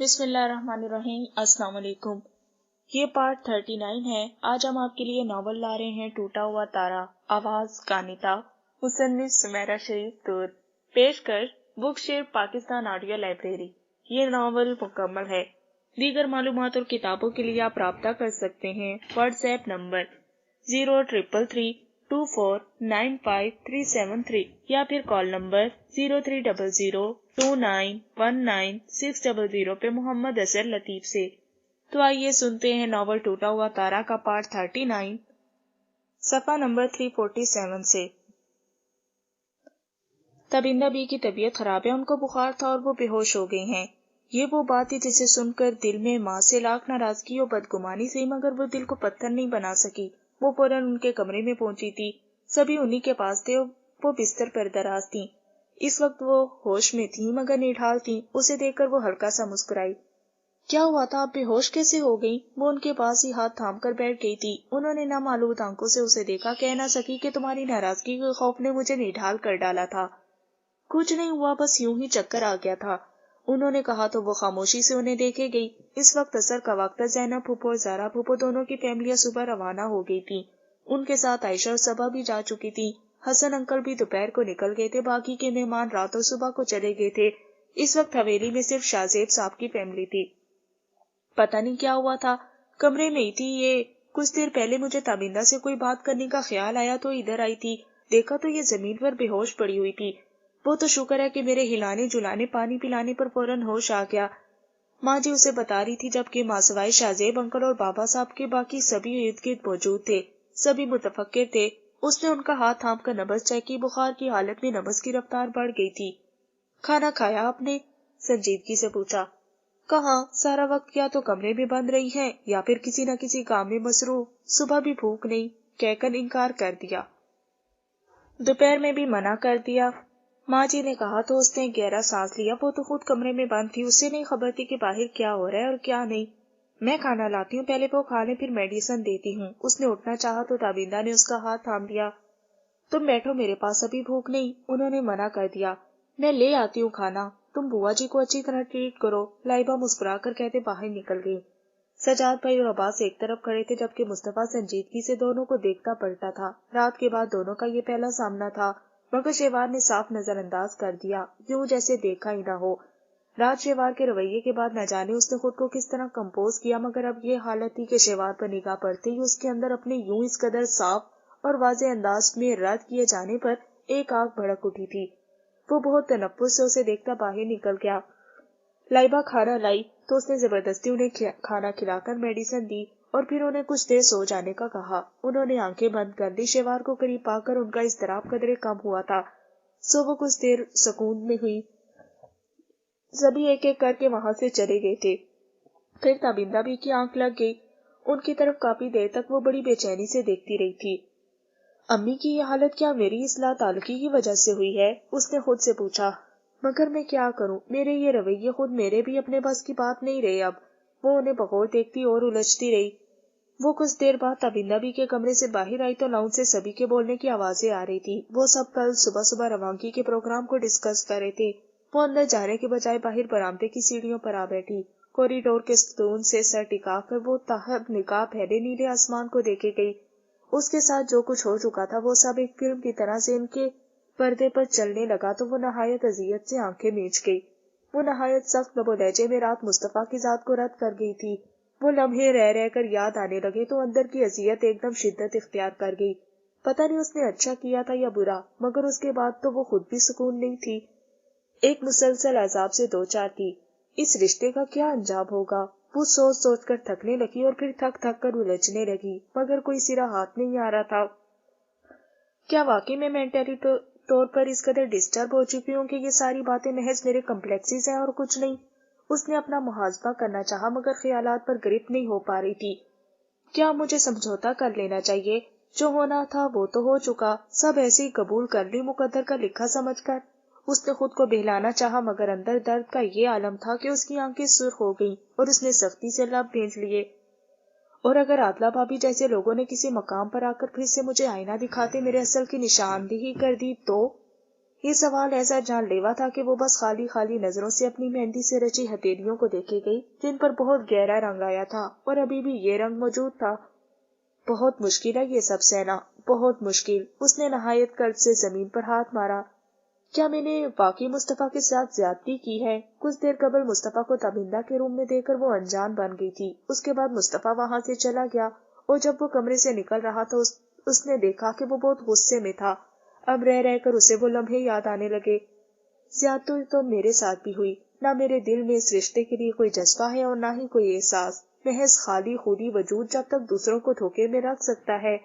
بسم اللہ الرحمن الرحیم۔ السلام علیکم۔ یہ پارٹ 39 ہے۔ آج ہم آپ کے لیے ناول لا رہے ہیں ٹوٹا ہوا تارا، آواز کانتا، مصنف سمیرہ شریف دور، پیش کر بک شیئر پاکستان آڈیو لائبریری۔ یہ ناول مکمل ہے۔ دیگر معلومات اور کتابوں کے لیے آپ رابطہ کر سکتے ہیں۔ واٹس ایپ نمبر 0333249573 یا پھر کال نمبر 0300291960 پہ محمد اظہر لطیف سے۔ تو آئیے سنتے ہیں ناول ٹوٹا ہوا تارا کا پارٹ 39 صفحہ نمبر 347 سے۔ تبندہ بی کی طبیعت خراب ہے، ان کو بخار تھا اور وہ بے ہوش ہو گئے ہیں۔ یہ وہ بات تھی جسے سن کر دل میں ماں سے لاکھ ناراضگی اور بدگمانی سے، مگر وہ دل کو پتھر نہیں بنا سکی۔ وہ فوراً ان کے کمرے میں پہنچی تھی، سبھی انہی کے پاس تھے، وہ بستر پر دراز تھیں۔ اس وقت وہ ہوش میں تھیں مگر نڈھال تھیں۔ اسے دیکھ کر وہ ہلکا سا مسکرائی۔ کیا ہوا تھا، آپ بے ہوش کیسے ہو گئی؟ وہ ان کے پاس ہی ہاتھ تھام کر بیٹھ گئی تھی۔ انہوں نے نامعلوم آنکھوں سے اسے دیکھا۔ کہہ نہ سکی کہ تمہاری ناراضگی کے خوف نے مجھے نڈھال کر ڈالا تھا۔ کچھ نہیں ہوا، بس یوں ہی چکر آ گیا تھا، انہوں نے کہا تو وہ خاموشی سے انہیں دیکھے گئی۔ اس وقت عصر کا وقت تھا۔ زینب پھوپھو اور زہرا پھوپھو دونوں کی فیملیاں صبح روانہ ہو گئی تھی۔ ان کے ساتھ عائشہ اور صبا بھی جا چکی تھی۔ حسن انکل بھی دوپہر کو نکل گئے تھے۔ باقی کے مہمان رات اور صبح کو چلے گئے تھے۔ اس وقت حویلی میں صرف شاہ زیب صاحب کی فیملی تھی۔ پتہ نہیں کیا ہوا تھا، کمرے میں ہی تھی یہ۔ کچھ دیر پہلے مجھے تابندہ سے کوئی بات کرنے کا خیال آیا تو ادھر آئی تھی، دیکھا تو یہ زمین پر بے ہوش پڑی ہوئی تھی۔ وہ تو شکر ہے کہ میرے ہلانے جلانے پانی پلانے پر فوراً ہوش آ گیا، ماں جی اسے بتا رہی تھی، جبکہ ماں سوائے شاہ زیب انکل اور بابا صاحب کے باقی سبھی ارد گرد موجود تھے۔ سبھی متفکر تھے۔ اس نے ان کا ہاتھ تھام کر نبض چیک کی۔ بخار کی حالت میں نبض کی رفتار بڑھ گئی تھی۔ کھانا کھایا آپ نے؟ سنجیدگی سے پوچھا۔ کہاں، سارا وقت یا تو کمرے میں بند رہی ہے یا پھر کسی نہ کسی کام میں مصروف۔ صبح بھی بھوک نہیں کہہ کر انکار کر دیا، دوپہر میں بھی منع کر دیا۔ ماں جی نے کہا تو اس نے گہرا سانس لیا۔ وہ تو خود کمرے میں بند تھی، اسے نہیں خبر تھی کہ باہر کیا ہو رہا ہے اور کیا نہیں۔ میں کھانا لاتی ہوں، پہلے وہ کھا لیں پھر میڈیسن دیتی ہوں۔ اس نے اٹھنا چاہا تو تابندہ نے اس کا ہاتھ تھام لیا۔ تم بیٹھو، میرے پاس ابھی بھوک نہیں، انہوں نے منع کر دیا۔ میں لے آتی ہوں کھانا، تم بوا جی کو اچھی طرح ٹریٹ کرو، لائبہ مسکرا کر کہتے باہر نکل گئی۔ سجاد بھائی اور عباس ایک طرف کھڑے تھے، جبکہ مصطفیٰ سنجیدگی سے دونوں کو دیکھتا پڑتا تھا۔ رات کے بعد دونوں کا یہ پہلا سامنا تھا، مگر شیوار نے صاف نظر انداز کر دیا، یوں جیسے دیکھا ہی نہ ہو۔ رات شیوار کے رویے کے بعد نہ جانے اس نے خود کو کس طرح کمپوز کیا، مگر اب یہ حالت تھی کہ شیوار پر نگاہ پڑتے ہی اس کے اندر اپنے یوں اس قدر صاف اور واضح انداز میں رد کیے جانے پر ایک آنکھ بھڑک اٹھی تھی۔ وہ بہت تنفس سے اسے دیکھتا باہر نکل گیا۔ لائبہ کھانا لائی تو اس نے زبردستی انہیں کھانا کھلا کر میڈیسن دی اور پھر انہیں کچھ دیر سو جانے کا کہا۔ انہوں نے آنکھیں بند کر لی۔ شیوار کو قریب پا کر ان کا اضطراب قدرے کم ہوا تھا، سو وہ کچھ دیر سکون میں ہوئی۔ سبھی ایک ایک کر کے وہاں سے چلے گئے تھے۔ پھر تابندہ بھی کی آنکھ لگ گئی۔ ان کی طرف کافی دیر تک وہ بڑی بے چینی سے دیکھتی رہی تھی۔ امی کی یہ حالت کیا میری اصلاح تعلقی کی وجہ سے ہوئی ہے؟ اس نے خود سے پوچھا۔ مگر میں کیا کروں، میرے یہ رویے خود میرے بھی اپنے بس کی بات نہیں رہے اب۔ وہ انہیں بغور دیکھتی اور الجھتی رہی۔ وہ کچھ دیر بعد تابندہ بھی کے کمرے سے باہر آئی تو لاؤنج سے سبھی کے بولنے کی آوازیں آ رہی تھی۔ وہ سب کل صبح صبح روانگی کے پروگرام کو ڈسکس کر رہے تھے۔ وہ اندر جانے کے بجائے باہر برآمدے کی سیڑھیوں پر آ بیٹھی۔ کوریڈور کے ستون سے سر ٹکا کر وہ تاحب نگاہ پھیلے نیلے آسمان کو دیکھے گئی۔ اس کے ساتھ جو کچھ ہو چکا تھا وہ سب ایک فلم کی طرح سے ان کے پردے پر چلنے لگا تو وہ نہایت اذیت سے آنکھیں میچ گئی۔ وہ نہایت سخت لب و لہجے میں رات مصطفیٰ کی ذات کو رد کر گئی تھی۔ وہ لمحے رہ رہ کر یاد آنے لگے تو اندر کی اذیت ایک دم شدت اختیار کر گئی۔ پتہ نہیں اس نے اچھا کیا تھا یا برا، مگر اس کے بعد تو وہ خود بھی سکون نہیں تھی، ایک مسلسل عذاب سے دوچار تھی۔ اس رشتے کا کیا انجام ہوگا؟ وہ سوچ سوچ کر تھکنے لگی اور پھر تھک تھک کر الجھنے لگی، مگر کوئی سرا ہاتھ نہیں آ رہا تھا۔ کیا واقعی میں مینٹلی طور پر اس قدر ڈسٹرب ہو چکی ہوں کہ یہ ساری باتیں محض میرے کمپلیکسز ہیں اور کچھ نہیں؟ اس نے اپنا محاسبہ کرنا چاہا مگر خیالات پر گرفت نہیں ہو پا رہی تھی۔ کیا مجھے سمجھوتا کر لینا چاہیے؟ جو ہونا تھا وہ تو ہو چکا، سب ایسے ہی قبول کر لی مقدر کا لکھا سمجھ کر۔ اس نے خود کو بہلانا چاہا مگر اندر درد کا یہ عالم تھا کہ اس کی آنکھیں سرخ ہو گئیں اور اس نے سختی سے لب بھیج لیے۔ اور اگر عادلہ بھابی جیسے لوگوں نے کسی مقام پر آ کر پھر سے مجھے آئینہ دکھاتے میرے اصل کی نشاندہی کر دی تو یہ سوال ایسا جان لیوا تھا کہ وہ بس خالی خالی نظروں سے اپنی مہندی سے رچی ہتھیلیوں کو دیکھے گئی جن پر بہت گہرا رنگ آیا تھا، اور ابھی بھی یہ رنگ موجود تھا۔ بہت مشکل ہے یہ سب سہنا، بہت مشکل۔ اس نے نہایت قلب سے زمین پر ہاتھ مارا۔ کیا میں نے واقعی مصطفیٰ کے ساتھ زیادتی کی ہے؟ کچھ دیر قبل مصطفیٰ کو تابندہ کے روم میں دیکھ کر وہ انجان بن گئی تھی۔ اس کے بعد مصطفیٰ وہاں سے چلا گیا، اور جب وہ کمرے سے نکل رہا تھا اس نے دیکھا کہ وہ بہت غصے میں تھا۔ اب رہ رہ کر اسے وہ لمحے یاد آنے لگے۔ زیادتی تو میرے ساتھ بھی ہوئی، نہ میرے دل میں اس رشتے کے لیے کوئی جذبہ ہے اور نہ ہی کوئی احساس، محض خالی خودی وجود جب تک دوسروں کو دھوکے میں رکھ سکتا ہے۔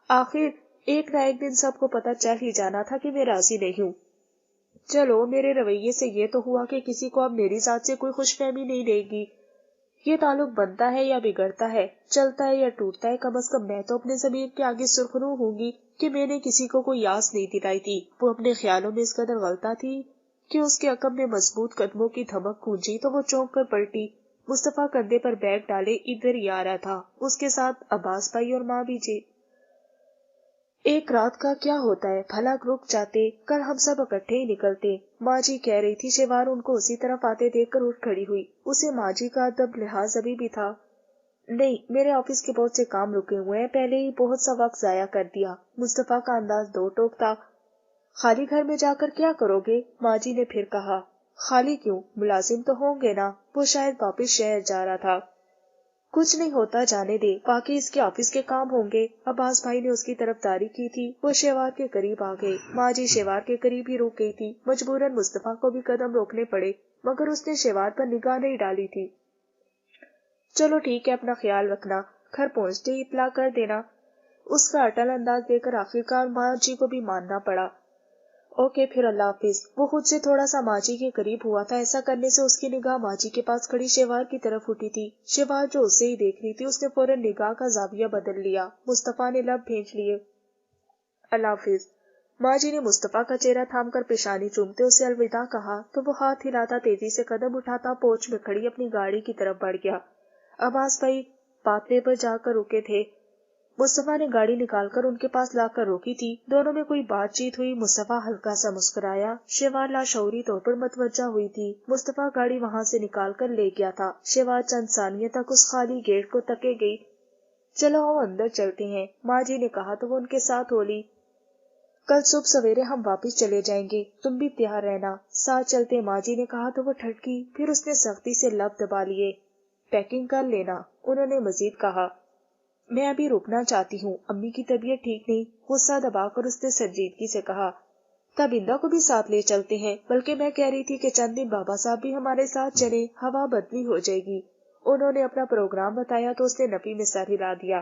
آخر ایک نہ ایک دن سب کو پتہ چل ہی جانا تھا کہ میں راضی نہیں ہوں۔ چلو، میرے رویے سے یہ تو ہوا کہ کسی کو اب میری ذات سے کوئی خوش فہمی نہیں رہے گی۔ یہ تعلق بنتا ہے یا بگڑتا ہے، چلتا ہے یا ٹوٹتا ہے، کم از کم میں تو اپنے ضمیر کے آگے سرخرو ہوں گی کہ میں نے کسی کو کوئی آس نہیں دلائی تھی۔ وہ اپنے خیالوں میں اس قدر غلطہ تھی کہ اس کے عقب میں مضبوط قدموں کی دھمک گونجی تو وہ چونک کر پلٹی۔ مصطفیٰ کندھے پر بیگ ڈالے ادھر ہی آ رہا تھا، اس کے ساتھ عباس بھائی اور ماں بھی جی۔ ایک رات کا کیا ہوتا ہے، بھلا رک جاتے، کل ہم سب اکٹھے ہی نکلتے۔ ماں جی کہہ رہی تھی۔ شیوار ان کو اسی طرف آتے دیکھ کر اٹھ کھڑی ہوئی۔ اسے ماں جی کا ادب لحاظ ابھی بھی تھا۔ نہیں، میرے آفس کے بہت سے کام رکے ہوئے ہیں، پہلے ہی بہت سا وقت ضائع کر دیا۔ مصطفیٰ کا انداز دو ٹوک تھا۔ خالی گھر میں جا کر کیا کرو گے؟ ماں جی نے پھر کہا۔ خالی کیوں، ملازم تو ہوں گے نا۔ وہ شاید واپس شہر جا رہا تھا۔ کچھ نہیں ہوتا، جانے دے، باقی اس کے آفس کے کام ہوں گے۔ عباس بھائی نے اس کی طرف داری کی تھی۔ وہ شیوار کے قریب آ گئے۔ ماں جی شیوار کے قریب ہی رک گئی تھی۔ مجبوراً مصطفیٰ کو بھی قدم روکنے پڑے، مگر اس نے شیوار پر نگاہ نہیں ڈالی تھی۔ چلو ٹھیک ہے، اپنا خیال رکھنا، گھر پہنچتے ہی اطلاع کر دینا۔ اس کا اٹل انداز دیکھ کر آخرکار ماں جی کو بھی ماننا پڑا۔ اوکے، پھر اللہ حافظ۔ وہ خود سے تھوڑا سا ماں جی کے قریب ہوا تھا، ایسا کرنے سے اس کی نگاہ ماں جی کے پاس کھڑی شیوار کی طرف اٹھی تھی۔ شیوار جو اسے ہی دیکھ رہی تھی، اس نے فوراً نگاہ کا زاویہ بدل لیا۔ مصطفیٰ نے لب بھینچ لیے۔ اللہ حافظ۔ ماں جی نے مصطفیٰ کا چہرہ تھام کر پیشانی چومتے اسے الوداع کہا تو وہ ہاتھ ہلاتا تیزی سے قدم اٹھاتا پورچ میں کھڑی اپنی گاڑی کی طرف بڑھ گیا۔ عباس بھائی پاتوے پر جا کر رکے تھے۔ مصطفیٰ نے گاڑی نکال کر ان کے پاس لا کر روکی تھی۔ دونوں میں کوئی بات چیت ہوئی۔ مصطفیٰ ہلکا سا مسکرایا۔ شیوار لاشعوری طور پر متوجہ ہوئی تھی۔ مصطفیٰ گاڑی وہاں سے نکال کر لے گیا تھا۔ شیوار چند ثانیے تک اس خالی گیٹ کو تکے گئی۔ چلو آؤ اندر چلتے ہیں، ماں جی نے کہا تو وہ ان کے ساتھ ہو لی۔ کل صبح سویرے ہم واپس چلے جائیں گے، تم بھی تیار رہنا۔ ساتھ چلتے، ماں جی نے کہا تو وہ ٹھٹکی، پھر اس نے سختی سے لب دبا لیے۔ پیکنگ کر لینا، انہوں نے مزید کہا۔ میں ابھی رکنا چاہتی ہوں، امی کی طبیعت ٹھیک نہیں۔ غصہ دبا کر اس نے سنجیدگی سے کہا۔ تابندہ کو بھی ساتھ لے چلتے ہیں، بلکہ میں کہہ رہی تھی کہ چند دن بابا صاحب بھی ہمارے ساتھ چلے، ہوا بدلی ہو جائے گی۔ انہوں نے اپنا پروگرام بتایا تو اس نے نفی میں سر ہلا دیا۔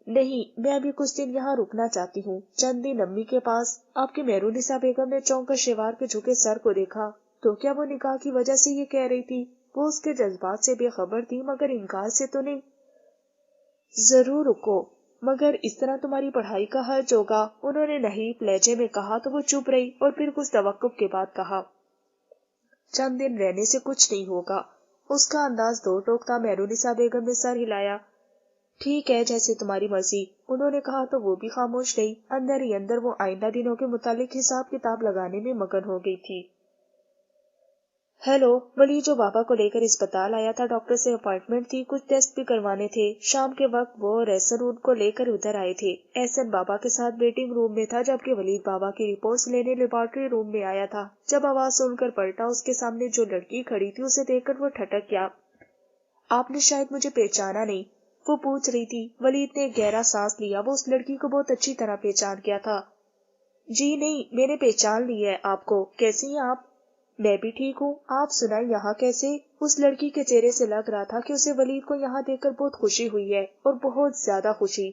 نہیں، میں ابھی کچھ دن یہاں رکنا چاہتی ہوں، چند دن امی کے پاس۔ آپ کی مہرونسا بیگم نے چونک کر شیوار کے جھکے سر کو دیکھا۔ تو کیا وہ نکاح کی وجہ سے یہ کہہ رہی تھی؟ وہ اس کے جذبات سے بے خبر تھی، مگر انکار سے تو نہیں۔ ضرور رکو، مگر اس طرح تمہاری پڑھائی کا حرج ہوگا، انہوں نے نحیف لہجے میں کہا تو وہ چپ رہی اور پھر کچھ توقف کے بعد کہا۔ چند دن رہنے سے کچھ نہیں ہوگا۔ اس کا انداز دو ٹوک تھا۔ مہرونسا بیگم نے سر ہلایا۔ ٹھیک ہے، جیسے تمہاری مرضی، انہوں نے کہا تو وہ بھی خاموش رہی۔ اندر ہی اندر وہ آئندہ دنوں کے متعلق حساب کتاب لگانے میں مگن ہو گئی تھی۔ ہیلو، ولی جو بابا کو لے کر اسپتال آیا تھا، ڈاکٹر سے اپائنٹمنٹ تھی، کچھ ٹیسٹ بھی کروانے تھے۔ شام کے وقت وہ اور احسن ان کو لے کر ادھر آئے تھے۔ احسن بابا کے ساتھ ویٹنگ روم میں تھا، جبکہ ولید بابا کی رپورٹس لینے لیبارٹری روم میں آیا تھا۔ جب آواز سن کر پلٹا، اس کے سامنے جو لڑکی کھڑی تھی اسے دیکھ کر وہ ٹھٹک گیا۔ آپ نے شاید مجھے پہچانا نہیں، وہ پوچھ رہی تھی۔ ولید نے گہرا سانس لیا۔ وہ اس لڑکی کو بہت اچھی طرح پہچان گیا تھا۔ جی نہیں، میں نے پہچان لی ہے آپ کو۔ کیسی ہیں آپ؟ میں بھی ٹھیک ہوں، آپ سنائیں یہاں کیسے؟ اس لڑکی کے چہرے سے لگ رہا تھا کہ اسے ولید کو یہاں دیکھ کر بہت خوشی ہوئی ہے، اور بہت زیادہ خوشی۔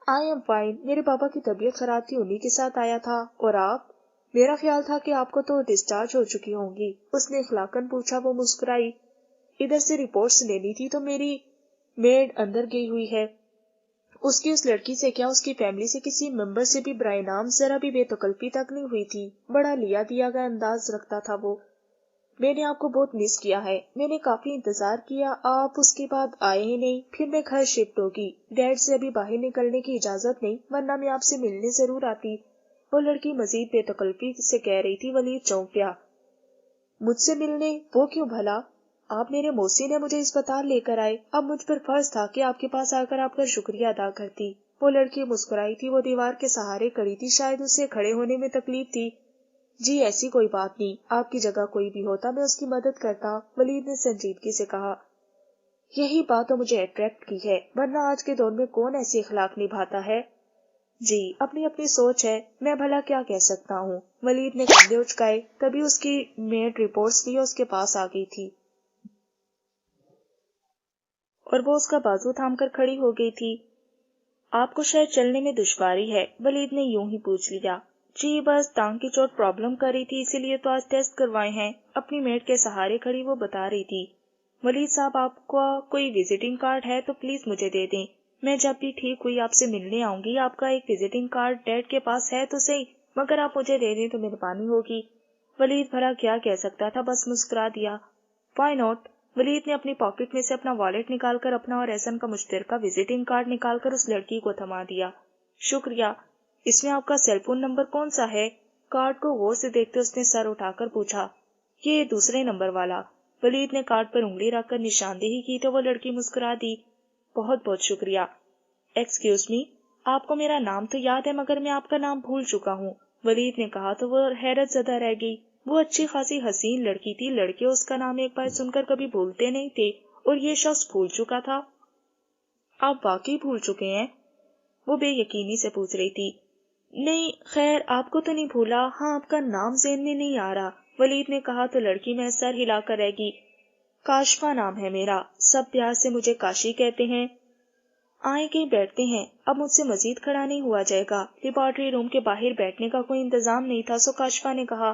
آئی ایم فائن، میرے پاپا کی طبیعت خراب تھی، انہی کے ساتھ آیا تھا۔ اور آپ؟ میرا خیال تھا کہ آپ کو تو ڈسچارج ہو چکی ہوں گی، اس نے اخلاقاً پوچھا۔ وہ مسکرائی۔ ادھر سے رپورٹس لینی تھی تو میری میڈ اندر گئی ہوئی ہے۔ اس کی اس لڑکی سے کیا اس کی فیملی سے کسی ممبر سے بھی برائے نام ذرا بھی بے تکلفی تک نہیں ہوئی تھی؟ بڑا لیا دیا گیا انداز رکھتا تھا وہ۔ میں نے آپ کو بہت مس کیا ہے، میں نے کافی انتظار کیا، آپ اس کے بعد آئے ہی نہیں۔ پھر میں گھر شفٹ ہوگی، ڈیڈ سے ابھی باہر نکلنے کی اجازت نہیں، ورنہ میں آپ سے ملنے ضرور آتی۔ وہ لڑکی مزید بے تکلفی سے کہہ رہی تھی۔ ولید چونک گیا۔ مجھ سے ملنے؟ وہ کیوں بھلا؟ آپ میرے موسی نے مجھے اسپتال لے کر آئے، اب مجھ پر فرض تھا کہ آپ کے پاس آ کر آپ کا شکریہ ادا کرتی۔ وہ لڑکی مسکرائی تھی، وہ دیوار کے سہارے کھڑی تھی، شاید اسے کھڑے ہونے میں تکلیف تھی۔ جی ایسی کوئی بات نہیں، آپ کی جگہ کوئی بھی ہوتا میں اس کی مدد کرتا، ولید نے سنجیدگی سے کہا۔ یہی بات تو مجھے اٹریکٹ کی ہے، ورنہ آج کے دور میں کون ایسی اخلاق نبھاتا ہے؟ جی اپنی اپنی سوچ ہے، میں بھلا کیا کہہ سکتا ہوں؟ ولید نے کندھے اچکائے، تبھی اس کی میڈ رپورٹس لیے اس کے پاس آ گئی تھی اور وہ اس کا بازو تھام کر کھڑی ہو گئی تھی۔ آپ کو شاید چلنے میں دشواری ہے، ولید نے یوں ہی پوچھ لیا۔ جی بس ٹانگ کی چوٹ پرابلم کر رہی تھی، اسی لیے تو آج ٹیسٹ کروائے ہیں، اپنی میڈ کے سہارے کھڑی وہ بتا رہی تھی۔ ولید صاحب آپ کا کوئی وزٹنگ کارڈ ہے تو پلیز مجھے دے دیں، میں جب بھی ٹھیک ہوئی آپ سے ملنے آؤں گی۔ آپ کا ایک وزٹنگ کارڈ ڈیڈ کے پاس ہے تو صحیح، مگر آپ مجھے دے دیں تو مہربانی ہوگی۔ ولید بھلا کیا کہہ سکتا تھا، بس مسکرا دیا۔ Y not? ولید نے اپنی پاکٹ میں سے اپنا والیٹ نکال کر اپنا اور احسن کا مشترکہ وزٹنگ کارڈ نکال کر اس لڑکی کو تھما دیا۔ شکریہ، اس میں آپ کا سیل فون نمبر کون سا ہے؟ کارڈ کو غور سے دیکھتے اس نے سر اٹھا کر پوچھا۔ یہ دوسرے نمبر والا۔ ولید نے کارڈ پر انگلی رکھ کر نشاندہی کی تو وہ لڑکی مسکرا دی۔ بہت بہت شکریہ۔ ایکسکیوز می، آپ کو میرا نام تو یاد ہے مگر میں آپ کا نام بھول چکا ہوں، ولید نے کہا تو وہ حیرت زدہ رہ گئی۔ وہ اچھی خاصی حسین لڑکی تھی، لڑکے اس کا نام ایک بار سن کر کبھی بھولتے نہیں تھے اور یہ شخص بھول چکا تھا۔ آپ واقعی بھول چکے ہیں؟ وہ بے یقینی سے پوچھ رہی تھی۔ نہیں خیر، آپ کو تو نہیں بھولا، ہاں آپ کا نام ذہن میں نہیں آ رہا، ولید نے کہا تو لڑکی میں سر ہلا کر رہ گئی۔ کاشفا نام ہے میرا، سب پیار سے مجھے کاشی کہتے ہیں۔ آئیں کہیں بیٹھتے ہیں، اب مجھ سے مزید کھڑا نہیں ہوا جائے گا۔ لیبارٹری روم کے باہر بیٹھنے کا کوئی انتظام نہیں تھا، سو کاشفا نے کہا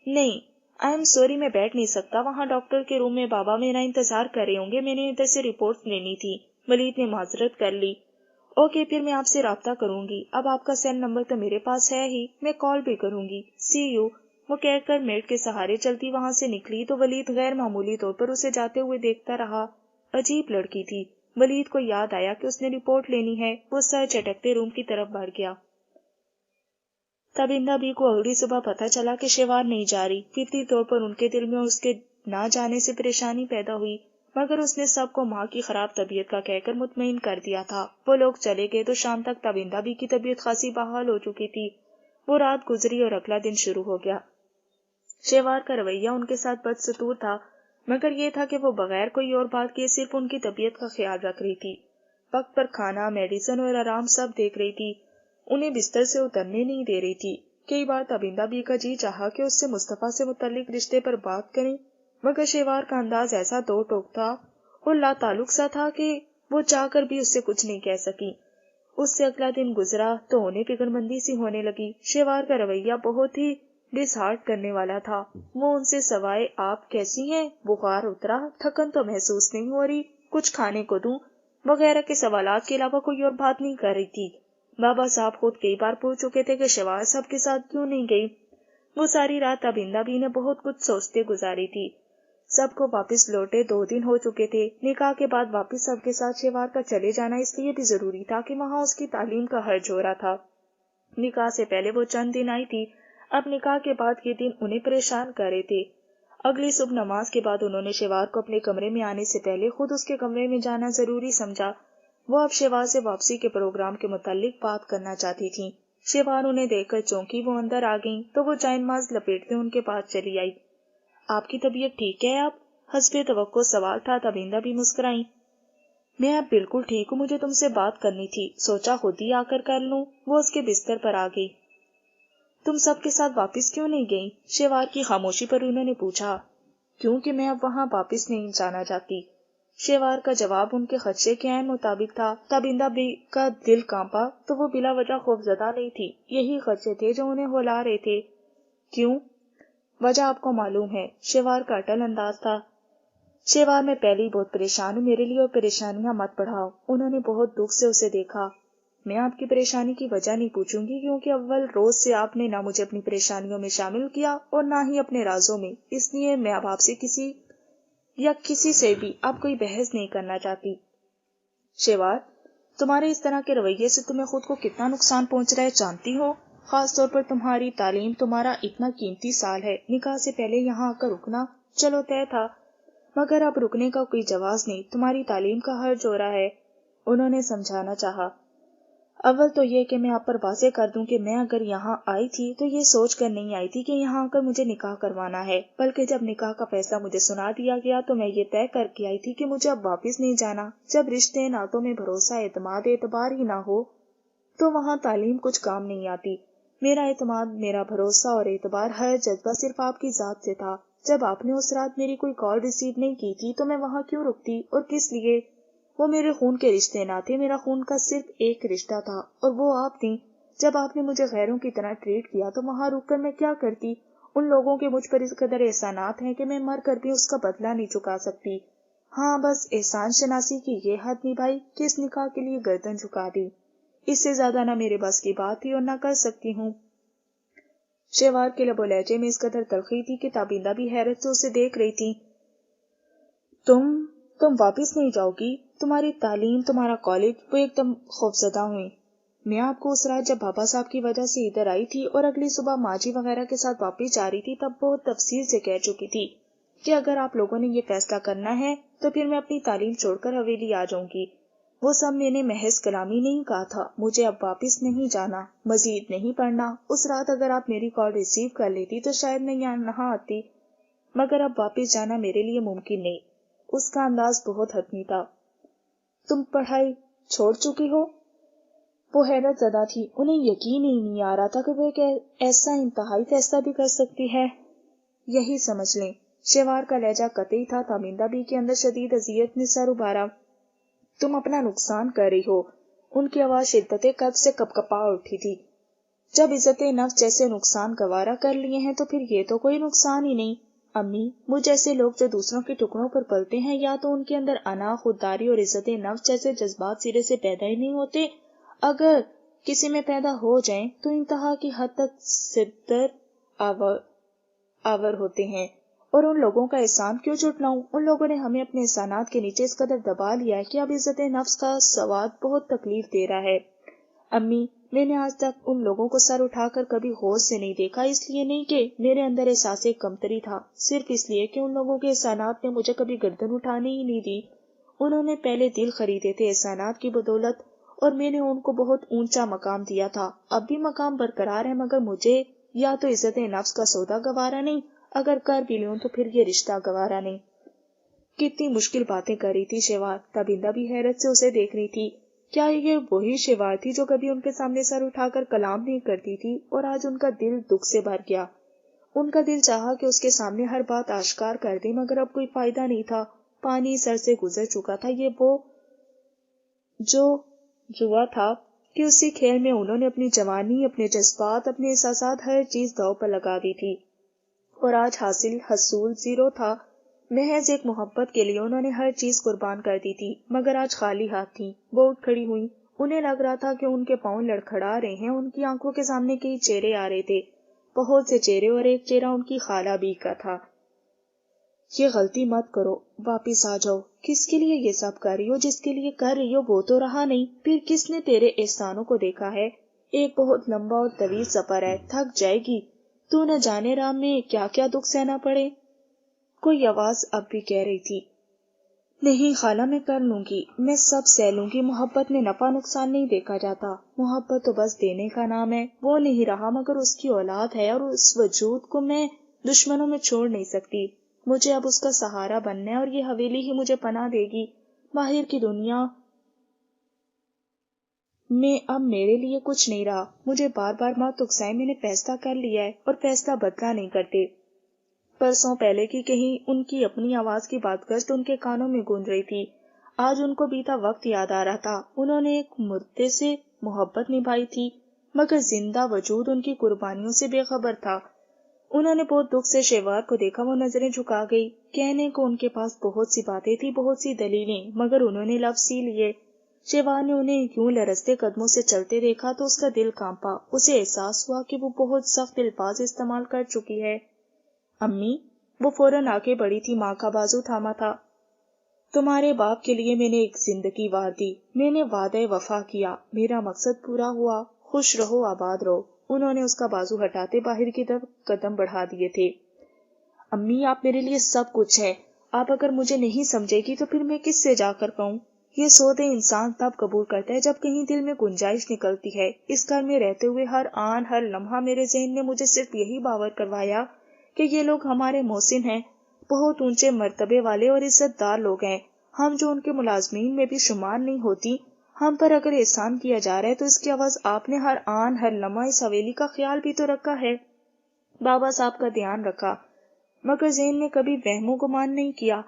نہیں آئی ایم سوری، میں بیٹھ نہیں سکتا، وہاں ڈاکٹر کے روم میں بابا میرا انتظار کر رہے ہوں گے، میں نے ادھر سے رپورٹ لینی تھی۔ ولید نے معذرت کر لی۔ اوکے پھر میں آپ سے رابطہ کروں گی، اب آپ کا سیل نمبر تو میرے پاس ہے ہی، میں کال بھی کروں گی، سی یو۔ وہ کہہ کر میڈ کے سہارے چلتی وہاں سے نکلی تو ولید غیر معمولی طور پر اسے جاتے ہوئے دیکھتا رہا۔ عجیب لڑکی تھی، ولید کو یاد آیا کہ اس نے رپورٹ لینی ہے، وہ سر چٹکتے روم کی طرف بڑھ گیا۔ تبندہ بی کو اگلی صبح پتہ چلا کہ شیوار نہیں جا رہی، فطری طور پر ان کے دل میں اس کے نہ جانے سے پریشانی پیدا ہوئی، مگر اس نے سب کو ماں کی خراب طبیعت کا کہہ کر مطمئن کر دیا تھا۔ وہ لوگ چلے گئے تو شام تک تبندہ بی کی طبیعت خاصی بحال ہو چکی تھی۔ وہ رات گزری اور اگلا دن شروع ہو گیا۔ شیوار کا رویہ ان کے ساتھ بدستور تھا، مگر یہ تھا کہ وہ بغیر کوئی اور بات کیے صرف ان کی طبیعت کا خیال رکھ رہی تھی، وقت پر کھانا، میڈیسن اور آرام سب دیکھ رہی تھی، انہیں بستر سے اترنے نہیں دے رہی تھی۔ کئی بار تبندہ بی کا جی چاہا کہ اس سے مصطفیٰ سے متعلق رشتے پر بات کریں، مگر شیوار کا انداز ایسا دو ٹوک تھا اور لا تعلق سا تھا کہ وہ چاہ کر بھی اس سے کچھ نہیں کہہ سکی۔ اس سے اگلا دن گزرا تو انہیں فکر مندی سی ہونے لگی۔ شیوار کا رویہ بہت ہی ڈس ہارٹ کرنے والا تھا۔ وہ ان سے سوائے آپ کیسی ہیں، بخار اترا، تھکن تو محسوس نہیں ہو رہی، کچھ کھانے کو دوں وغیرہ کے سوالات کے علاوہ کوئی اور بات نہیں کر رہی تھی۔ بابا صاحب خود کئی بار پوچھ چکے تھے کہ شیوار صاحب کے ساتھ کیوں نہیں گئی۔ وہ ساری رات تبندہ بھی نے بہت کچھ سوچتے گزاری تھی۔ سب کو واپس لوٹے 2 دن ہو چکے تھے۔ نکاح کے بعد واپس سب کے ساتھ شیوار کا چلے جانا اس لیے بھی ضروری تھا کہ وہاں اس کی تعلیم کا حرج ہو رہا تھا۔ نکاح سے پہلے وہ چند دن آئی تھی، اب نکاح کے بعد یہ دن انہیں پریشان کر رہے تھے۔ اگلی صبح نماز کے بعد انہوں نے شیوار کو اپنے کمرے میں آنے سے پہلے خود اس کے کمرے میں جانا ضروری سمجھا۔ وہ اب شیوار سے واپسی کے پروگرام کے متعلق بات کرنا چاہتی تھی۔ شیوار انہیں دیکھ کر چونکی، وہ اندر آ گئیں تو وہ جائے نماز لپیٹتے ان کے پاس چلی آئی۔ آپ کی طبیعت ٹھیک ہے؟ آپ حسب توقع سوال تھا، تبندہ بھی مسکرائیں۔ میں اب بالکل ٹھیک ہوں، مجھے تم سے بات کرنی تھی، سوچا خود ہی آ کر لوں۔ وہ اس کے بستر پر آ گئی۔ تم سب کے ساتھ واپس کیوں نہیں گئی؟ شیوار کی خاموشی پر انہوں نے پوچھا۔ کیونکہ میں اب وہاں واپس نہیں جانا چاہتی۔ شیوار کا جواب ان کے خدشے کے عین مطابق تھا۔ تبندہ بی کا دل کانپا تو وہ بلا وجہ خوفزدہ نہیں تھی، یہی خدشے تھے جو انہیں ہلا رہے تھے۔ کیوں؟ وجہ آپ کو معلوم ہے، شیوار کا اٹل انداز تھا۔ شیوار میں پہلے ہی بہت پریشان ہوں، میرے لیے اور پریشانیاں مت بڑھاؤ۔ انہوں نے بہت دکھ سے اسے دیکھا۔ میں آپ کی پریشانی کی وجہ نہیں پوچھوں گی، کیونکہ اول روز سے آپ نے نہ مجھے اپنی پریشانیوں میں شامل کیا اور نہ ہی اپنے رازوں میں، اس لیے میں اب آپ سے کسی سے بھی اب کوئی بحث نہیں کرنا چاہتی۔ شیوار، تمہارے اس طرح کے رویے سے تمہیں خود کو کتنا نقصان پہنچ رہا ہے جانتی ہو؟ خاص طور پر تمہاری تعلیم، تمہارا اتنا قیمتی سال ہے، نکاح سے پہلے یہاں آ کر رکنا چلو طے تھا، مگر اب رکنے کا کوئی جواز نہیں، تمہاری تعلیم کا حرج ہو رہا ہے۔ انہوں نے سمجھانا چاہا۔ اول تو یہ کہ میں آپ پر واضح کر دوں کہ میں اگر یہاں آئی تھی تو یہ سوچ کر نہیں آئی تھی کہ یہاں آ کر مجھے نکاح کروانا ہے، بلکہ جب نکاح کا فیصلہ مجھے سنا دیا گیا تو میں یہ طے کر کے آئی تھی کہ مجھے اب واپس نہیں جانا۔ جب رشتے ناتوں میں بھروسہ، اعتماد، اعتبار ہی نہ ہو تو وہاں تعلیم کچھ کام نہیں آتی۔ میرا اعتماد، میرا بھروسہ اور اعتبار، ہر جذبہ صرف آپ کی ذات سے تھا۔ جب آپ نے اس رات میری کوئی کال ریسیو نہیں کی تھی تو میں وہاں کیوں رکتی اور کس لیے؟ وہ میرے خون کے رشتے نہ تھے، میرا خون کا صرف ایک رشتہ تھا اور وہ آپ تھیں۔ جب آپ نے مجھے غیروں کی طرح ٹریٹ کیا تو وہاں رک کر میں کیا کرتی؟ ان لوگوں کے مجھ پر اس قدر احسانات ہیں کہ میں مر کر بھی اس کا بدلہ نہیں چکا سکتی۔ ہاں، بس احسان شناسی کی یہ حد نبھائی کہ اس نکاح کے لیے گردن جھکا دی۔ اس سے زیادہ نہ میرے بس کی بات تھی اور نہ کر سکتی ہوں۔ شیوار کے لب و لہجے میں اس قدر تلخی تھی کہ تابندہ بھی حیرت سے اسے دیکھ رہی تھی۔ تم واپس نہیں جاؤ گی؟ تمہاری تعلیم، تمہارا کالج؟ وہ ایک دم خوفزدہ ہوئی۔ میں آپ کو اس رات جب بابا صاحب کی وجہ سے ادھر آئی تھی اور اگلی صبح ماجی وغیرہ کے ساتھ واپس جا رہی تھی تب بہت تفصیل سے کہہ چکی تھی کہ اگر آپ لوگوں نے یہ فیصلہ کرنا ہے تو پھر میں اپنی تعلیم چھوڑ کر حویلی آ جاؤں گی۔ وہ سب میں نے محض کلامی نہیں کہا تھا، مجھے اب واپس نہیں جانا، مزید نہیں پڑھنا۔ اس رات اگر آپ میری کال ریسیو کر لیتی تو شاید میں یہاں آتی، مگر اب واپس جانا میرے لیے ممکن نہیں۔ اس کا انداز بہت حتمی تھا۔ تم پڑھائی چھوڑ چکی ہو؟ وہ حیرت زدہ تھی، انہیں یقین ہی نہیں آ رہا تھا کہ وہ ایک ایسا انتہائی فیصلہ بھی کر سکتی ہے۔ یہی سمجھ لیں۔ شیوار کا لہجہ قطعی تھا۔ تامندہ بی کے اندر شدید اذیت نے سر ابھارا۔ تم اپنا نقصان کر رہی ہو۔ ان کی آواز شدت قلب سے کپکپا اٹھی تھی۔ جب عزت نفس جیسے نقصان گوارا کر لیے ہیں تو پھر یہ تو کوئی نقصان ہی نہیں۔ امی، مجھ جیسے لوگ جو دوسروں کے ٹکڑوں پر پلتے ہیں، یا تو ان کے اندر انا، خودداری اور عزت نفس جیسے جذبات سرے سے پیدا ہی نہیں ہوتے، اگر کسی میں پیدا ہو جائیں تو انتہا کی حد تک صدر آور ہوتے ہیں۔ اور ان لوگوں کا احسان کیوں جھٹلاؤں؟ ان لوگوں نے ہمیں اپنے احسانات کے نیچے اس قدر دبا لیا ہے کہ اب عزت نفس کا سواد بہت تکلیف دے رہا ہے۔ امی، میں نے آج تک ان لوگوں کو سر اٹھا کر کبھی غور سے نہیں دیکھا، اس لیے نہیں کہ میرے اندر احساس کمتری تھا، صرف اس لیے کہ ان لوگوں کے احسانات نے مجھے کبھی گردن اٹھانے ہی نہیں دی۔ انہوں نے پہلے دل خریدے تھے احسانات کی بدولت، اور میں نے ان کو بہت اونچا مقام دیا تھا۔ اب بھی مقام برقرار ہے، مگر مجھے یا تو عزت نفس کا سودا گوارا نہیں، اگر کر بھی لوں تو پھر یہ رشتہ گوارا نہیں۔ کتنی مشکل باتیں کر رہی تھی شیوار۔ تابندہ بھی حیرت سے اسے دیکھ رہی تھی۔ کیا یہ وہی شیوار تھی جو کبھی ان کے سامنے سر اٹھا کر کلام نہیں کرتی تھی؟ اور آج ان کا دل دکھ سے بھر گیا۔ ان کا دل چاہا کہ اس کے سامنے ہر بات آشکار کر دے، مگر اب کوئی فائدہ نہیں تھا، پانی سر سے گزر چکا تھا۔ یہ وہ جو جوا تھا کہ اسی کھیل میں انہوں نے اپنی جوانی، اپنے جذبات، اپنے احساسات، ہر چیز داؤ پر لگا دی تھی، اور آج حصول زیرو تھا۔ محض ایک محبت کے لیے انہوں نے ہر چیز قربان کر دی تھی، مگر آج خالی ہاتھ تھی۔ وہ اٹھ کھڑی ہوئی۔ انہیں لگ رہا تھا کہ ان کے پاؤں لڑکھڑا رہے ہیں۔ ان کی آنکھوں کے سامنے کئی چہرے آ رہے تھے، بہت سے چہرے، اور ایک چہرہ ان کی خالہ بی کا تھا۔ یہ غلطی مت کرو، واپس آ جاؤ۔ کس کے لیے یہ سب کر رہی ہو؟ جس کے لیے کر رہی ہو وہ تو رہا نہیں، پھر کس نے تیرے احسانوں کو دیکھا ہے؟ ایک بہت لمبا اور طویل سفر ہے، تھک جائے گی تو، نہ جانے راہ میں کیا کیا دکھ سہنا پڑے۔ کوئی آواز اب بھی کہہ رہی تھی، نہیں خالہ، میں کر لوں گی، میں سب سہ لوں گی۔ محبت میں نفع نقصان نہیں دیکھا جاتا، محبت تو بس دینے کا نام ہے۔ وہ نہیں رہا، مگر اس کی اولاد ہے، اور اس وجود کو میں دشمنوں میں چھوڑ نہیں سکتی۔ مجھے اب اس کا سہارا بننا ہے، اور یہ حویلی ہی مجھے پناہ دے گی۔ باہر کی دنیا میں اب میرے لیے کچھ نہیں رہا۔ مجھے بار بار مت اکسائے، میں نے فیصلہ کر لیا ہے، اور فیصلہ بدلا نہیں کرتے۔ برسوں پہلے کی کہیں ان کی اپنی آواز کی بات گشت ان کے کانوں میں گونج رہی تھی۔ آج ان کو بیتا وقت یاد آ رہا تھا۔ انہوں نے ایک مردے سے محبت نبھائی تھی، مگر زندہ وجود ان کی قربانیوں سے بے خبر تھا۔ انہوں نے بہت دکھ سے شیوار کو دیکھا، وہ نظریں جھکا گئی۔ کہنے کو ان کے پاس بہت سی باتیں تھی، بہت سی دلیلیں، مگر انہوں نے لفظ سی لیے۔ شیوار نے انہیں یوں لرزتے قدموں سے چلتے دیکھا تو اس کا دل کانپا۔ اسے احساس ہوا کہ وہ بہت سخت الفاظ استعمال کر چکی ہے۔ امی، وہ فوراً آگے بڑھی تھی، ماں کا بازو تھاما تھا۔ تمہارے باپ کے لیے میں نے ایک زندگی وار دی، میں نے وعدہ وفا کیا، میرا مقصد پورا ہوا، خوش رہو، آباد رہو۔ انہوں نے اس کا بازو ہٹاتے باہر کی طرف قدم بڑھا دیے تھے۔ امی آپ میرے لیے سب کچھ ہے، آپ اگر مجھے نہیں سمجھے گی تو پھر میں کس سے جا کر کہوں؟ یہ سودے انسان تب قبول کرتا ہے جب کہیں دل میں گنجائش نکلتی ہے۔ اس گھر میں رہتے ہوئے ہر آن ہر لمحہ میرے ذہن نے مجھے صرف یہی باور کروایا کہ یہ لوگ ہمارے محسن ہیں، بہت اونچے مرتبے والے اور عزت دار لوگ ہیں، ہم جو ان کے ملازمین میں بھی شمار نہیں ہوتی۔ ہم پر اگر احسان کیا جا رہا ہے تو اس کی عوض آپ نے ہر آن ہر لمحہ اس حویلی کا خیال بھی تو رکھا ہے، بابا صاحب کا دھیان رکھا، مگر ذہن نے کبھی وہم و گمان نہیں کیا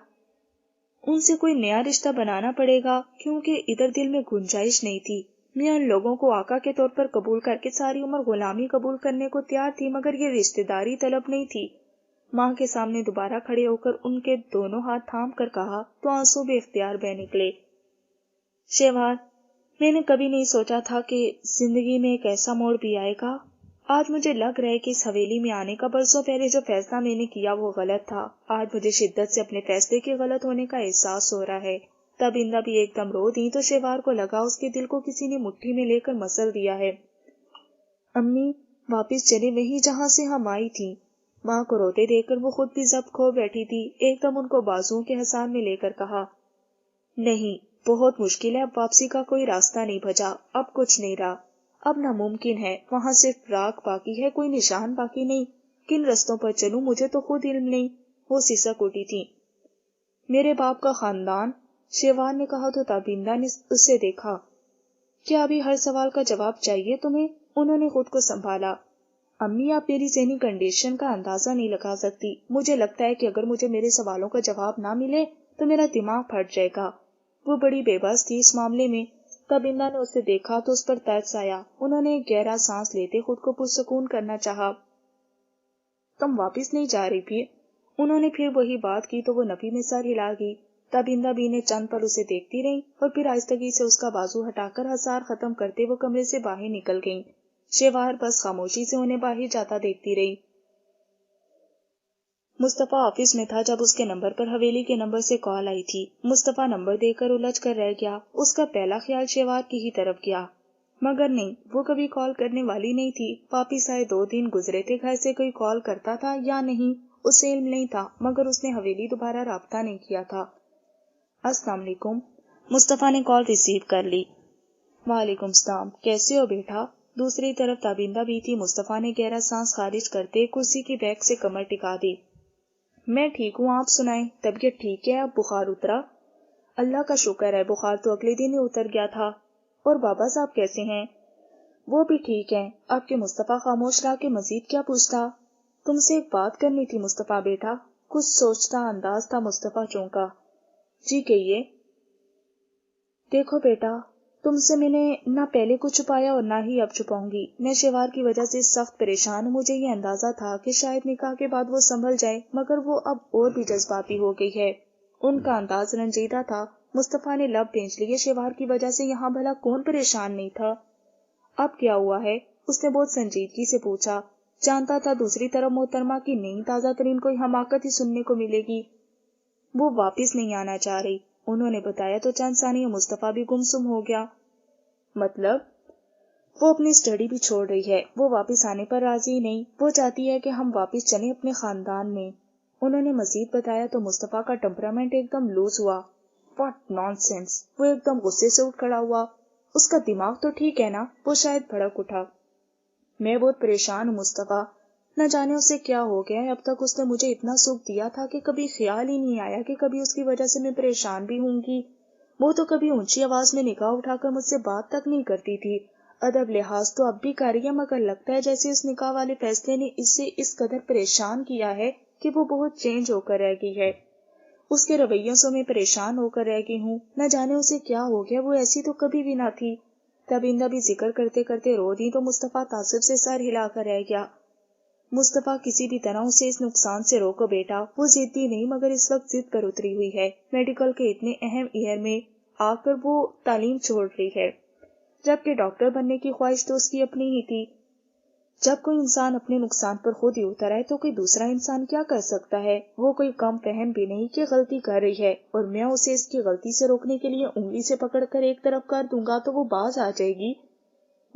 ان سے کوئی نیا رشتہ بنانا پڑے گا، کیونکہ ادھر دل میں گنجائش نہیں تھی۔ میں ان لوگوں کو آقا کے طور پر قبول کر کے ساری عمر غلامی قبول کرنے کو تیار تھی، مگر یہ رشتہ داری طلب نہیں تھی۔ ماں کے سامنے دوبارہ کھڑے ہو کر ان کے دونوں ہاتھ تھام کر کہا تو آنسو بے اختیار بہہ نکلے۔ شیوار، میں نے کبھی نہیں سوچا تھا کہ زندگی میں ایک ایسا موڑ بھی آئے گا۔ آج مجھے لگ رہا ہے کہ اس حویلی میں آنے کا برسوں پہلے جو فیصلہ میں نے کیا وہ غلط تھا۔ آج مجھے شدت سے اپنے فیصلے کے غلط ہونے کا احساس ہو رہا ہے۔ تب اندہ بھی ایک دم رو دی تو شیوار کو لگا اس کے دل کو کسی نے مٹھی میں لے کر مسل دیا ہے۔ امی واپس چلے وہیں جہاں سے ہم آئی تھی۔ ماں کو روتے دیکھ کر وہ خود بھی ضبط کھو بیٹھی تھی۔ ایک دم ان کو بازوؤں کے حصار میں لے کر کہا، نہیں، بہت مشکل ہے، اب واپسی کا کوئی راستہ نہیں بچا، اب کچھ نہیں رہا، اب ناممکن ہے، وہاں صرف راکھ باقی ہے، کوئی نشان باقی نہیں۔ کن رستوں پر چلوں مجھے تو خود علم نہیں۔ وہ سسک اٹھی تھی۔ میرے باپ کا خاندان، شیوار نے کہا تو تابندہ نے اسے دیکھا۔ کیا ابھی ہر سوال کا جواب چاہیے تمہیں؟ انہوں نے خود کو سنبھالا۔ امی آپ میری ذہنی کنڈیشن کا اندازہ نہیں لگا سکتی۔ مجھے لگتا ہے کہ اگر مجھے میرے سوالوں کا جواب نہ ملے تو میرا دماغ پھٹ جائے گا۔ وہ بڑی بے بس تھی اس معاملے میں۔ تابندہ نے اسے دیکھا تو اس پر ترس آیا۔ انہوں نے ایک گہرا سانس لیتے خود کو پرسکون کرنا چاہا۔ تم واپس نہیں جا رہی بھی؟ انہوں نے پھر وہی بات کی تو وہ نفی میں سر ہلا گئی۔ تابندہ بھی نے چند پل اسے دیکھتی رہی اور پھر آہستگی سے اس کا بازو ہٹا کر حصار ختم کرتے وہ کمرے سے باہر نکل گئیں۔ شیوار بس خاموشی سے انہیں باہر جاتا دیکھتی رہی۔ مصطفیٰ آفس میں تھا جب اس کے نمبر پر حویلی کے نمبر سے کال آئی تھی۔ مصطفیٰ نمبر دے کر الجھ کر رہ گیا۔ اس کا پہلا خیال شیوار کی ہی طرف گیا، مگر نہیں، وہ کبھی کال کرنے والی نہیں تھی۔ واپس آئے 2 دن گزرے تھے، گھر سے کوئی کال کرتا تھا یا نہیں اسے علم نہیں تھا، مگر اس نے حویلی دوبارہ رابطہ نہیں کیا تھا۔ السلام علیکم۔ مصطفیٰ نے کال ریسیو کر لی۔ وعلیکم السلام، کیسے ہو بیٹا؟ دوسری طرف تابندہ بھی تھی۔ مصطفیٰ نے گہرا سانس خارج کرتے کرسی کی بیک سے کمر ٹکا دی۔ میں ٹھیک ہوں، آپ سنائیں، طبیعت ٹھیک ہے؟ اب بخار اترا؟ اللہ کا شکر ہے، بخار تو اگلے دن ہی اتر گیا تھا۔ اور بابا صاحب کیسے ہیں؟ وہ بھی ٹھیک ہیں۔ آپ کے مصطفیٰ خاموش رہا کہ مزید کیا پوچھتا؟ تم سے ایک بات کرنی تھی مصطفیٰ بیٹا۔ کچھ سوچتا انداز تھا مصطفیٰ چونکا۔ جی کہیے۔ دیکھو بیٹا، تم سے میں نے نہ پہلے کچھ چھپایا اور نہ ہی اب چھپاؤں گی۔ میں شیوار کی وجہ سے سخت پریشان ہوں۔ مجھے یہ اندازہ تھا کہ شاید نکاح کے بعد وہ سنبھل جائے، مگر وہ اب اور بھی جذباتی ہو گئی ہے۔ ان کا انداز رنجیدہ تھا۔ مصطفیٰ نے لب بھینچ لیے۔ شیوار کی وجہ سے یہاں بھلا کون پریشان نہیں تھا؟ اب کیا ہوا ہے؟ اس نے بہت سنجیدگی سے پوچھا۔ جانتا تھا دوسری طرف محترمہ کی نئی تازہ ترین کوئی حماقت ہی سننے کو ملے گی۔ وہ واپس نہیں آنا چاہ رہی، انہوں نے بتایا تو چند ثانیے مصطفیٰ بھی گمسم ہو گیا۔ مطلب؟ وہ اپنی اسٹڈی بھی چھوڑ رہی ہے، وہ واپس آنے پر راضی نہیں، وہ چاہتی ہے کہ ہم واپس چلیں اپنے خاندان میں۔ انہوں نے مزید بتایا تو مصطفیٰ کا ٹیمپرامنٹ ایک دم لوز ہوا۔ What naan sense! وہ ایک دم غصے سے اٹھ کھڑا ہوا۔ اس کا دماغ تو ٹھیک ہے نا؟ وہ شاید بھڑک اٹھا۔ میں بہت پریشان ہوں مصطفیٰ، نہ جانے اسے کیا ہو گیا ہے۔ اب تک اس نے مجھے اتنا سکھ دیا تھا کہ کبھی خیال ہی نہیں آیا کہ کبھی اس کی وجہ سے میں پریشان بھی ہوں گی۔ وہ تو کبھی اونچی آواز میں نگاہ اٹھا کر مجھ سے بات تک نہیں کرتی تھی۔ ادب لحاظ تو اب بھی کر رہی ہے، مگر لگتا ہے جیسے اس نکاح والے فیصلے نے اسے اس قدر پریشان کیا ہے کہ وہ بہت چینج ہو کر رہ گئی ہے۔ اس کے رویوں سے میں پریشان ہو کر رہ گئی ہوں، نہ جانے اسے کیا ہو گیا، وہ ایسی تو کبھی بھی نہ تھی۔ تابندہ بھی ذکر کرتے کرتے رو دی تو مصطفیٰ تعصب سے سر ہلا کر رہ گیا۔ مصطفیٰ کسی بھی طرح اسے اس نقصان سے روکو بیٹا، وہ ضدی نہیں مگر اس وقت ضد پر اتری ہوئی ہے۔ میڈیکل کے اتنے اہم ایئر میں آ کر وہ تعلیم چھوڑ رہی ہے، جبکہ ڈاکٹر بننے کی خواہش تو اس کی اپنی ہی تھی۔ جب کوئی انسان اپنے نقصان پر خود ہی اتر آئے تو کوئی دوسرا انسان کیا کر سکتا ہے؟ وہ کوئی کم فہم بھی نہیں کہ غلطی کر رہی ہے، اور میں اسے اس کی غلطی سے روکنے کے لیے انگلی سے پکڑ کر ایک طرف کر دوں گا تو وہ باز آ جائے گی۔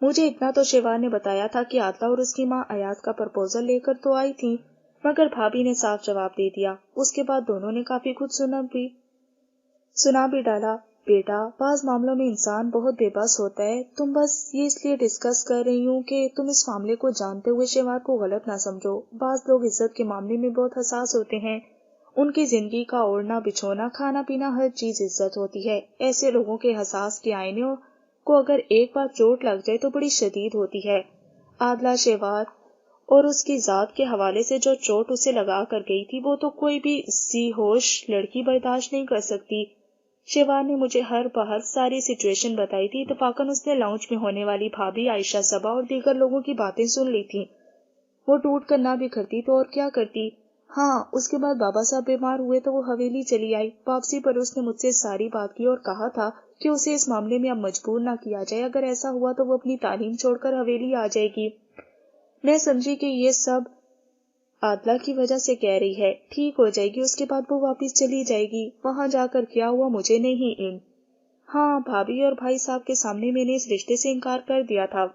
مجھے اتنا تو شیوار نے بتایا تھا کہ عادلہ اور اس کی ماں ایاز کا پرپوزل لے کر تو آئی تھی، مگر بھابھی نے صاف جواب دے دیا۔ اس کے بعد دونوں نے کافی کچھ سنا بھی ڈالا۔ بیٹا، بعض معاملوں میں انسان بہت بے بس ہوتا ہے۔ تم بس یہ اس لیے ڈسکس کر رہی ہوں کہ تم اس معاملے کو جانتے ہوئے شیوار کو غلط نہ سمجھو۔ بعض لوگ عزت کے معاملے میں بہت حساس ہوتے ہیں، ان کی زندگی کا اوڑھنا بچھونا کھانا پینا ہر چیز عزت ہوتی ہے۔ ایسے لوگوں کے حساس کے آئینے کو اگر ایک بار چوٹ لگ جائے تو بڑی شدید ہوتی ہے۔ عادلہ شیوار اور اس کی ذات کے حوالے سے جو چوٹ اسے لگا کر گئی تھی وہ تو کوئی بھی ذی ہوش لڑکی برداشت نہیں کر سکتی۔ شیوار نے مجھے ہر بہر ساری سچویشن بتائی تھی۔ اتفاقاً اس نے لاؤنج میں ہونے والی بھابھی، عائشہ صبا اور دیگر لوگوں کی باتیں سن لی تھی۔ وہ ٹوٹ کر نہ بھی کرتی تو اور کیا کرتی۔ ہاں، اس کے بعد بابا صاحب بیمار ہوئے تو وہ حویلی چلی آئی۔ واپسی پر اس نے مجھ سے ساری بات کی اور کہا تھا کہ اسے اس معاملے میں اب مجبور نہ کیا جائے، اگر ایسا ہوا تو وہ اپنی تعلیم چھوڑ کر حویلی آ جائے گی۔ میں سمجھی کہ یہ سب عادلہ کی وجہ سے کہہ رہی ہے، ٹھیک ہو جائے گی، اس کے بعد وہ واپس چلی جائے گی۔ وہاں جا کر کیا ہوا مجھے نہیں علم۔ ہاں، بھابھی اور بھائی صاحب کے سامنے میں نے اس رشتے سے انکار کر دیا تھا۔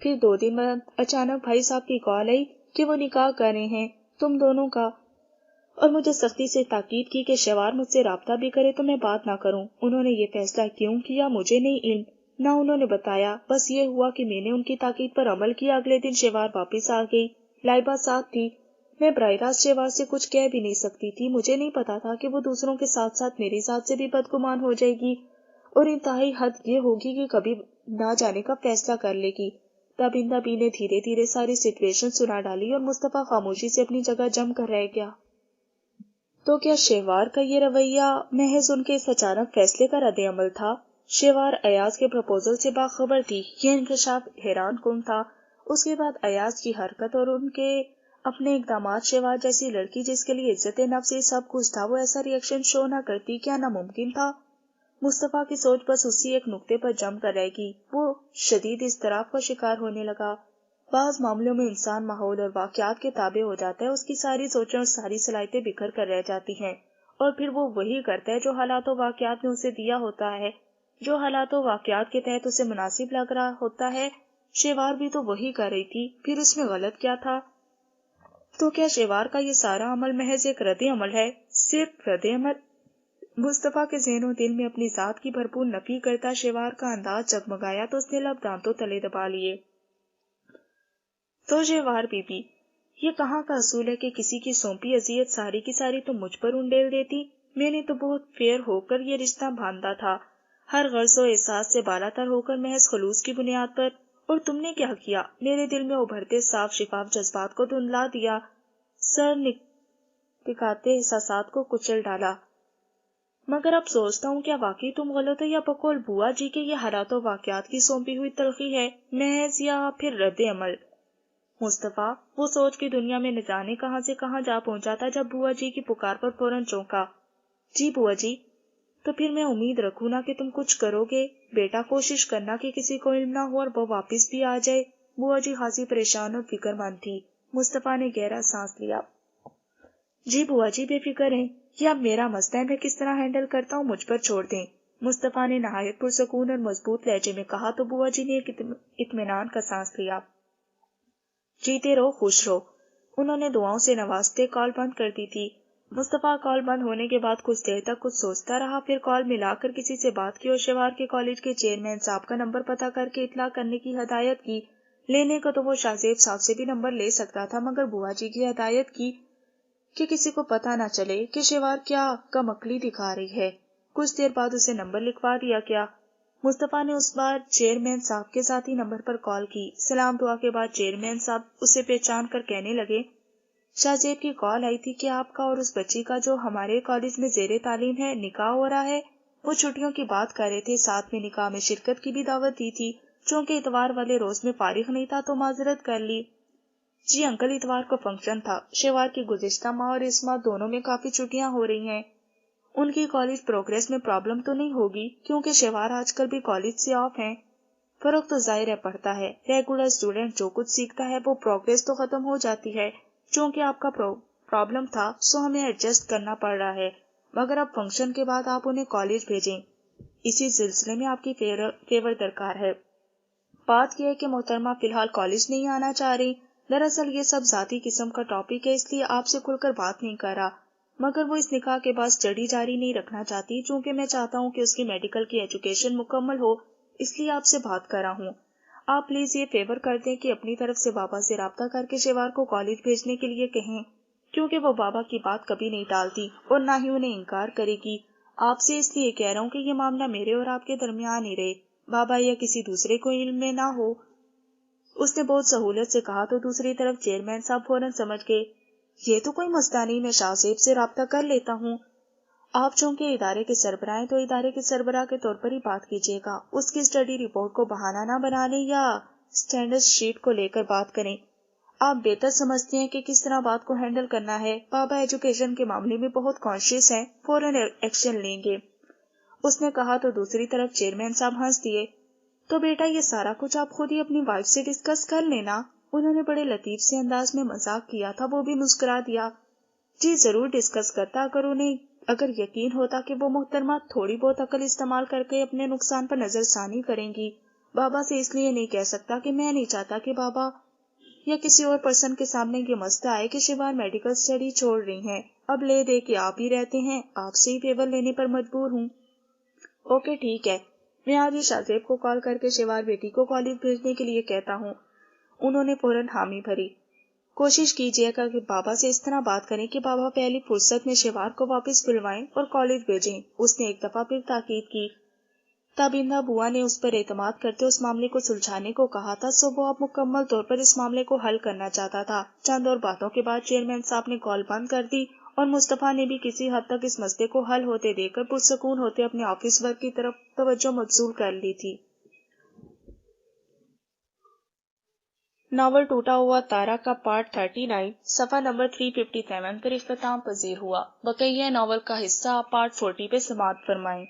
پھر 2 دن بعد اچانک بھائی صاحب کی کال آئی کہ وہ نکاح کر رہے ہیں تم دونوں کا، اور مجھے سختی سے تاکید کی کہ شیوار مجھ سے رابطہ بھی کرے تو میں بات نہ کروں۔ انہوں نے یہ فیصلہ کیوں کیا مجھے نہیں علم، نہ انہوں نے بتایا۔ بس یہ ہوا کہ میں نے ان کی تاکید پر عمل کیا۔ اگلے دن شیوار واپس آ گئی، لائبہ ساتھ تھی۔ میں براہ راست شیوار سے کچھ کہہ بھی نہیں سکتی تھی، مجھے نہیں پتا تھا کہ وہ دوسروں کے ساتھ ساتھ میری ذات سے بھی بدگمان ہو جائے گی، اور انتہائی حد یہ ہوگی کہ کبھی نہ جانے کا فیصلہ کر لے گی۔ تابندہ بی نے دھیرے دھیرے ساری سچویشن سنا ڈالی اور مصطفیٰ خاموشی سے اپنی جگہ جم کر رہ گیا۔ تو کیا شیوار کا یہ رویہ محض ان کے اس اچانک فیصلے کا رد عمل تھا؟ شیوار ایاز کے پروپوزل سے باخبر تھی، یہ انکشاف حیران کن تھا۔ اس کے بعد ایاز کی حرکت اور ان کے اپنے اقدامات، شیوار جیسی لڑکی جس کے لیے عزت نفس سب کچھ تھا، وہ ایسا ریئیکشن شو نہ کرتی، کیا ناممکن تھا؟ مصطفیٰ کی سوچ بس اسی ایک نقطے پر جم کر رہ گئی۔ وہ شدید اضطراب کا شکار ہونے لگا۔ بعض معاملوں میں انسان ماحول اور واقعات کے تابع ہو جاتا ہے، اس کی ساری سوچیں اور ساری صلاحیتیں بکھر کر رہ جاتی ہیں، اور پھر وہ وہی کرتا ہے جو حالات و واقعات نے اسے دیا ہوتا ہے، جو حالات و واقعات کے تحت اسے مناسب لگ رہا ہوتا ہے۔ شیوار بھی تو وہی کر رہی تھی، پھر اس میں غلط کیا تھا؟ تو کیا شیوار کا یہ سارا عمل محض ایک رد عمل ہے، صرف رد عمل؟ مصطفیٰ کے ذہن و دل میں اپنی ذات کی بھرپور نفی کرتا شیوار کا انداز جگمگایا تو اس نے لب دانتوں تلے دبا لیے۔ تو شیوار بی بی، یہ کہاں کا اصول ہے کہ کسی کی سونپی اذیت ساری کی ساری تو مجھ پر انڈیل دیتی؟ میں نے تو بہت فیئر ہو کر یہ رشتہ باندھا تھا، ہر غرض و احساس سے بالا تر ہو کر محض خلوص کی بنیاد پر، اور تم نے کیا کیا؟ میرے دل میں ابھرتے صاف شفاف جذبات کو دھندلا دیا، سر نکاتے احساسات کو کچل ڈالا۔ مگر اب سوچتا ہوں کیا واقعی تم غلط ہو، یا بقول بوا جی کے یہ حالات و واقعات کی سونپی ہوئی تلخی ہے محض، یا پھر رد عمل؟ مصطفیٰ وہ سوچ کی دنیا میں نہ جانے کہاں سے کہاں جا پہنچا تھا جب بوا جی کی پکار پر فوراً چونکا۔ جی بوا جی، تو پھر میں امید رکھوں نا کہ تم کچھ کرو گے؟ بیٹا کوشش کرنا کہ کسی کو علم نہ ہو اور وہ واپس بھی آ جائے۔ بوا جی خاصی پریشان اور فکر مند تھی۔ مصطفیٰ نے گہرا سانس لیا۔ جی بوا جی بے فکر ہیں، یہ اب میرا مسئلہ ہے، میں کس طرح ہینڈل کرتا ہوں مجھ پر چھوڑ دیں۔ مصطفیٰ نے نہایت پرسکون اور مضبوط لہجے میں کہا تو بوا جی نے ایک اطمینان کا سانس لیا۔ جیتے رہو، خوش رہو۔ انہوں نے دعاؤں سے نوازتے کال بند کر دی تھی۔ مصطفیٰ کال بند ہونے کے بعد کچھ دیر تک کچھ سوچتا رہا، پھر کال ملا کر کسی سے بات کی اور شیوار کے کالج کے چیئرمین صاحب کا نمبر پتہ کر کے اطلاع کرنے کی ہدایت کی۔ لینے کا تو وہ شاہ زیب صاحب سے بھی نمبر لے سکتا تھا، مگر بوا جی کی ہدایت کی کہ کسی کو پتہ نہ چلے کہ شیوار کیا کم عقلی دکھا رہی ہے۔ کچھ دیر بعد اسے نمبر لکھوا دیا گیا۔ مصطفیٰ نے اس بار چیئرمین صاحب کے ذاتی نمبر پر کال کی۔ سلام دعا کے بعد چیئرمین صاحب اسے پہچان کر کہنے لگے، شاہ زیب کی کال آئی تھی کہ آپ کا اور اس بچی کا جو ہمارے کالج میں زیر تعلیم ہے نکاح ہو رہا ہے۔ وہ چھٹیوں کی بات کر رہے تھے، ساتھ میں نکاح میں شرکت کی بھی دعوت دی تھی، چونکہ اتوار والے روز میں فارغ نہیں تھا تو معذرت کر لی۔ جی انکل، اتوار کو فنکشن تھا۔ شیوار کی گزشتہ ماہ اور اس ماہ دونوں میں کافی چھٹیاں ہو رہی ہیں۔ ان کی کالج پروگریس میں پرابلم تو نہیں ہوگی، کیونکہ شیوار آج کل بھی کالج سے آف ہیں۔ فرق تو ظاہر ہے پڑتا ہے، ریگولر اسٹوڈنٹ جو کچھ سیکھتا ہے وہ پروگریس تو ختم ہو جاتی ہے۔ چونکہ آپ کا پرابلم تھا سو ہمیں ایڈجسٹ کرنا پڑ رہا ہے، مگر اب فنکشن کے بعد آپ انہیں کالج بھیجیں، اسی سلسلے میں آپ کی فیور درکار ہے۔ بات یہ ہے کہ محترمہ فی الحال کالج نہیں آنا چاہ رہی. دراصل یہ سب ذاتی قسم کا ٹاپک ہے، اس لیے آپ سے کھل کر بات نہیں کر رہا، مگر وہ اس نکاح کے بعد اسٹڈی جاری نہیں رکھنا چاہتی، چونکہ میں چاہتا ہوں کہ اس کی میڈیکل کی ایجوکیشن مکمل ہو، اس لیے آپ سے بات کر رہا ہوں. آپ پلیز یہ فیور کر دیں کہ اپنی طرف سے بابا سے رابطہ کر کے شیوار کو کالج بھیجنے کے لیے کہیں، کیونکہ وہ بابا کی بات کبھی نہیں ٹالتی اور نہ ہی انہیں انکار کرے گی. آپ سے اس لیے کہہ رہا ہوں کہ یہ معاملہ میرے اور آپ کے درمیان ہی رہے، بابا یا کسی دوسرے کو علم میں نہ ہو. اس نے بہت سہولت سے کہا تو دوسری طرف چیئرمین صاحب فوراً سمجھ گئے. یہ تو کوئی مسئلہ نہیں، میں شاہ زیب سے رابطہ کر لیتا ہوں. آپ چونکہ ادارے کے سربراہ ہیں تو ادارے کے سربراہ کے طور پر ہی بات کیجیے گا، اس کی اسٹڈی رپورٹ کو بہانہ نہ بنا لیں یا اسٹینڈرڈ شیٹ کو لے کر بات کریں. آپ بہتر سمجھتے ہیں کہ کس طرح بات کو ہینڈل کرنا ہے. بابا ایجوکیشن کے معاملے میں بہت کانشیس ہیں، فوراً ایکشن لیں گے. اس نے کہا تو دوسری طرف چیئرمین صاحب ہنس دیے. تو بیٹا یہ سارا کچھ آپ خود ہی اپنی وائف سے ڈسکس کر لینا. انہوں نے بڑے لطیف سے انداز میں مذاق کیا تھا، وہ بھی مسکرا دیا. جی ضرور ڈسکس کرتا، اگر یقین ہوتا کہ وہ محترمہ تھوڑی بہت عقل استعمال کر کے اپنے نقصان پر نظر ثانی کریں گی. بابا سے اس لیے نہیں کہہ سکتا کہ میں نہیں چاہتا کہ بابا یا کسی اور پرسن کے سامنے یہ مسئلہ آئے کہ شیوار میڈیکل اسٹڈی چھوڑ رہی ہیں. اب لے دے کہ آپ ہی رہتے ہیں، آپ سے ہی فیور لینے پر مجبور ہوں. اوکے ٹھیک ہے، میں آج ہی شاہ زیب کو کال کر کے شیوار بیٹی کو کالج بھیجنے کے لیے کہتا ہوں. انہوں نے فوراً حامی بھری. کوشش کیجیے گا کہ بابا سے اس طرح بات کریں کہ بابا پہلی فرصت میں شیوار کو واپس بلوائیں اور کالج بھیجیں. اس نے ایک دفعہ پھر تاکید کی. تابندہ بوا نے اس پر اعتماد کرتے اس معاملے کو سلجھانے کو کہا تھا، سو وہ اب مکمل طور پر اس معاملے کو حل کرنا چاہتا تھا. چند اور باتوں کے بعد چیئرمین صاحب نے کال بند کر دی اور مصطفیٰ نے بھی کسی حد تک اس مسئلے کو حل ہوتے دیکھ کر پرسکون ہوتے اپنے آفس ورک کی طرف توجہ مبذول کر لی تھی. ناول ٹوٹا ہوا تارا کا پارٹ 39 صفحہ نمبر 357 پر اختتام پذیر ہوا. بقیہ ناول کا حصہ آپ پارٹ 40 پہ سماعت فرمائیں.